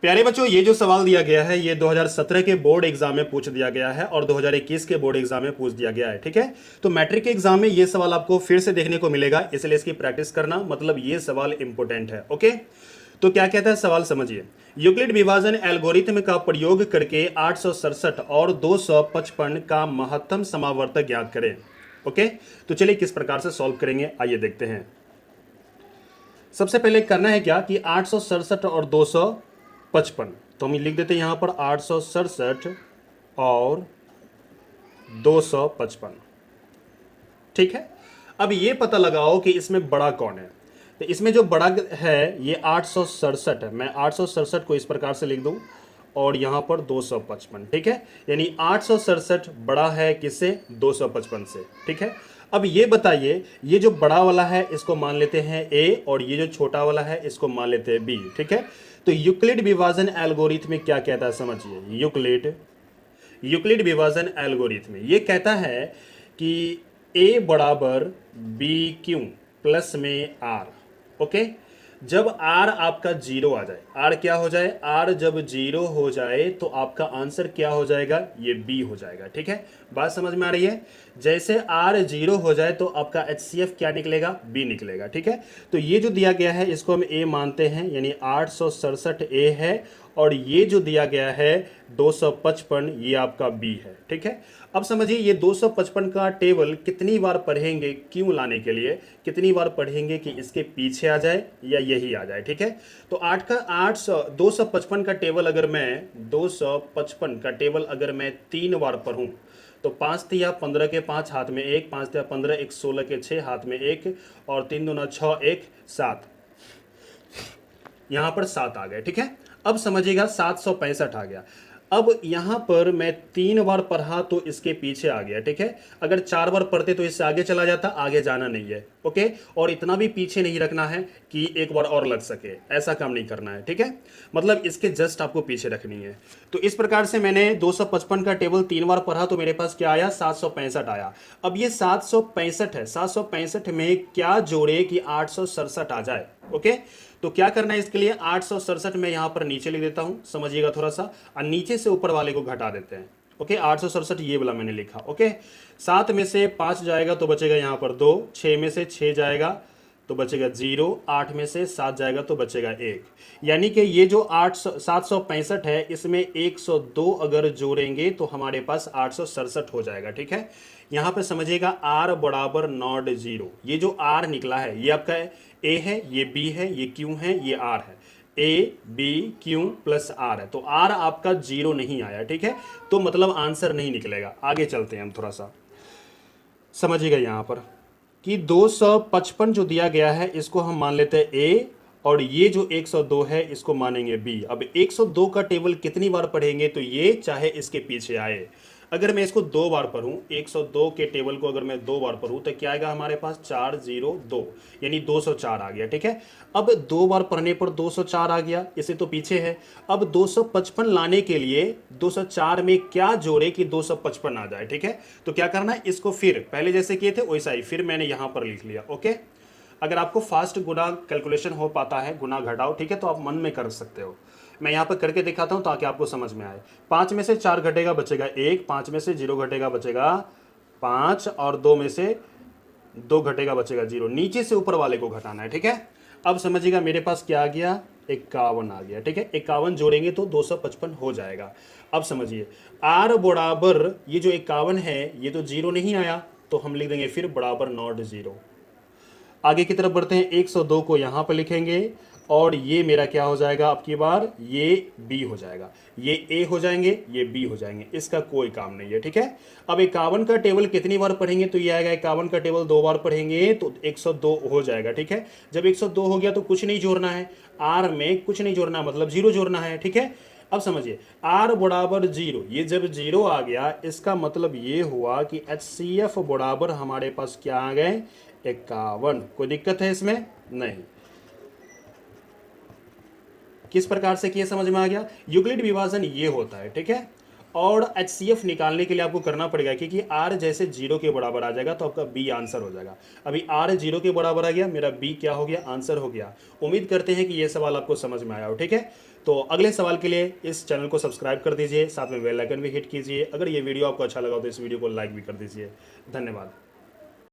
प्यारे बच्चों, ये जो सवाल दिया गया है ये 2017 के बोर्ड एग्जाम में पूछ दिया गया है और 2021 के बोर्ड एग्जाम में पूछ दिया गया है। ठीक है, तो मैट्रिक के एग्जाम में ये सवाल आपको फिर से देखने को मिलेगा, इसलिए इसकी प्रैक्टिस करना, मतलब ये सवाल इंपॉर्टेंट है। ओके, तो क्या कहता है सवाल, समझिए। यूक्लिड विभाजन एल्गोरिथम का प्रयोग करके 867 और 255 का महत्तम समावर्तक ज्ञात करें। ओके, तो चलिए किस प्रकार से सॉल्व करेंगे, आइए देखते हैं। सबसे पहले करना है क्या कि 867 और 255, तो हम लिख देते हैं यहां पर 867 और 255। ठीक है, अब ये पता लगाओ कि इसमें बड़ा कौन है। तो इसमें जो बड़ा है ये 867 है। मैं 867 को इस प्रकार से लिख दूं और यहां पर 255। ठीक है, यानी 867 बड़ा है किससे, 255 से। ठीक है, अब ये बताइए, ये जो बड़ा वाला है इसको मान लेते हैं ए और ये जो छोटा वाला है इसको मान लेते हैं बी। ठीक है, तो यूक्लिड विभाजन एल्गोरिथम में क्या कहता है समझिए। यूक्लिड विभाजन एल्गोरिथम ये कहता है कि ए बराबर बी क्यू प्लस में आर। ओके, जब आर आपका जीरो आ जाए, आर क्या हो जाए, आर जब जीरो हो जाए तो आपका आंसर क्या हो जाएगा, ये बी हो जाएगा। ठीक है, बात समझ में आ रही है। जैसे आर जीरो हो जाए तो आपका HCF क्या निकलेगा, बी निकलेगा। ठीक है, तो ये जो दिया गया है इसको हम ए मानते हैं, यानी 867 ए है और ये जो दिया गया है 255 ये आपका बी है। ठीक है, अब समझिए ये 255 का टेबल कितनी बार पढ़ेंगे, क्यों लाने के लिए कितनी बार पढ़ेंगे कि इसके पीछे आ जाए या यही आ जाए। ठीक है, तो 255 का टेबल अगर मैं 255 का टेबल अगर मैं 3 बार पढ़ूं तो 5 तिया 15 के 5 हाथ में 1, 5 तिया 15, 1 16 के 6 हाथ में 1 और 3 दूना 6, 1 7, यहां पर 7 आ गए। ठीक है, अब समझिएगा 765 आ गया। अब यहां पर मैं 3 बार पढ़ा तो इसके पीछे आ गया। ठीक है, अगर 4 बार पढ़ते तो इससे आगे चला जाता, आगे जाना नहीं है। ओके, और इतना भी पीछे नहीं रखना है कि एक बार और लग सके, ऐसा काम नहीं करना है। ठीक है, मतलब इसके जस्ट आपको पीछे रखनी है। तो इस प्रकार से मैंने 255 का टेबल 3 बार पढ़ा तो मेरे पास क्या आया, 765 आया। अब ये 765 है, 765 में क्या जोड़े कि 867 आ जाए। ओके, तो क्या करना है इसके लिए, 867 में यहां पर नीचे लिख देता हूं, समझिएगा थोड़ा सा, और नीचे से ऊपर वाले को घटा देते हैं। ओके, 867 ये वाला मैंने लिखा। ओके, 7 में से 5 जाएगा तो बचेगा यहां पर 2, 6 में से 6 जाएगा तो बचेगा 0, 8 में से 7 जाएगा तो बचेगा 1। यानी कि ये जो 765 है इसमें 102 अगर जोड़ेंगे तो हमारे पास 867 हो जाएगा। ठीक है, यहां पे समझिएगा r बराबर नॉट 0, ये जो r निकला है ये आपका a है, ये b है, ये q है, ये r है। a b q plus r है, तो r आपका 0 नहीं आया। ठीक है, तो मतलब आंसर नहीं निकलेगा। आगे चलते हैं हम, थोड़ा सा समझिएगा यहां पर कि 255 जो दिया गया है इसको हम मान लेते हैं ए और ये जो 102 है इसको मानेंगे बी। अब 102 का टेबल कितनी बार पढ़ेंगे, तो ये चाहे इसके पीछे आए। अगर मैं इसको 2 बार पढ़ूं, 102 के टेबल को अगर मैं 2 बार पढ़ूं तो क्या आएगा हमारे पास, 402, यानी 204 आ गया। ठीक है, अब 2 बार पढ़ने पर 204 आ गया, इसे तो पीछे है। अब 255 लाने के लिए 204 में क्या जोड़े कि 255 आ जाए। ठीक है, तो क्या करना है, इसको फिर पहले जैसे किए थे वैसा ही फिर मैंने यहां पर लिख लिया। ओके, अगर आपको फास्ट गुना कैलकुलेशन हो पाता है, गुना घटाओ, ठीक है, तो आप मन में कर सकते हो। मैं यहाँ पर करके दिखाता हूँ ताकि आपको समझ में आए। 5 में से 4 घटेगा बचेगा 1, 5 में से 0 घटेगा बचेगा 5 और 2 में से 2 घटेगा बचेगा 0। नीचे से ऊपर वाले को घटाना है। ठीक है, अब समझिएगा मेरे पास क्या आ गया, 51 आ गया। ठीक है, 51 जोड़ेंगे तो 255 हो जाएगा। अब समझिए r बराबर ये जो 51 है ये तो 0 नहीं आया, तो हम लिख देंगे फिर बराबर नॉट 0। आगे की तरफ बढ़ते हैं, 102 को यहाँ पर लिखेंगे और ये मेरा क्या हो जाएगा, अब की बार ये बी हो जाएगा, ये ए हो जाएंगे, ये बी हो जाएंगे, इसका कोई काम नहीं है। ठीक है, अब 51 का टेबल कितनी बार पढ़ेंगे, तो ये आएगा 51 का टेबल 2 बार पढ़ेंगे तो 102 हो जाएगा। ठीक है, जब 102 हो गया तो कुछ नहीं जोड़ना है, आर में कुछ नहीं जोड़ना, मतलब 0 जोड़ना है। ठीक है, अब समझिए r बराबर 0, ये जब 0 आ गया इसका मतलब ये हुआ कि HCF बराबर हमारे पास क्या आ गए, 51। कोई दिक्कत है इसमें, नहीं। किस प्रकार से किया समझ में आ गया, यूक्लिड विभाजन ये होता है। ठीक है, और HCF निकालने के लिए आपको करना पड़ेगा, क्योंकि R जैसे 0 के बराबर आ जाएगा तो आपका B आंसर हो जाएगा। अभी R 0 के बराबर आ गया, मेरा B क्या हो गया, आंसर हो गया। उम्मीद करते हैं कि ये सवाल आपको समझ में आया हो। ठीक है, तो अगले सवाल के लिए इस चैनल को सब्सक्राइब कर दीजिए, साथ में बेल आइकन भी हिट कीजिए। अगर ये वीडियो आपको अच्छा लगा तो इस वीडियो को लाइक भी कर दीजिए। धन्यवाद।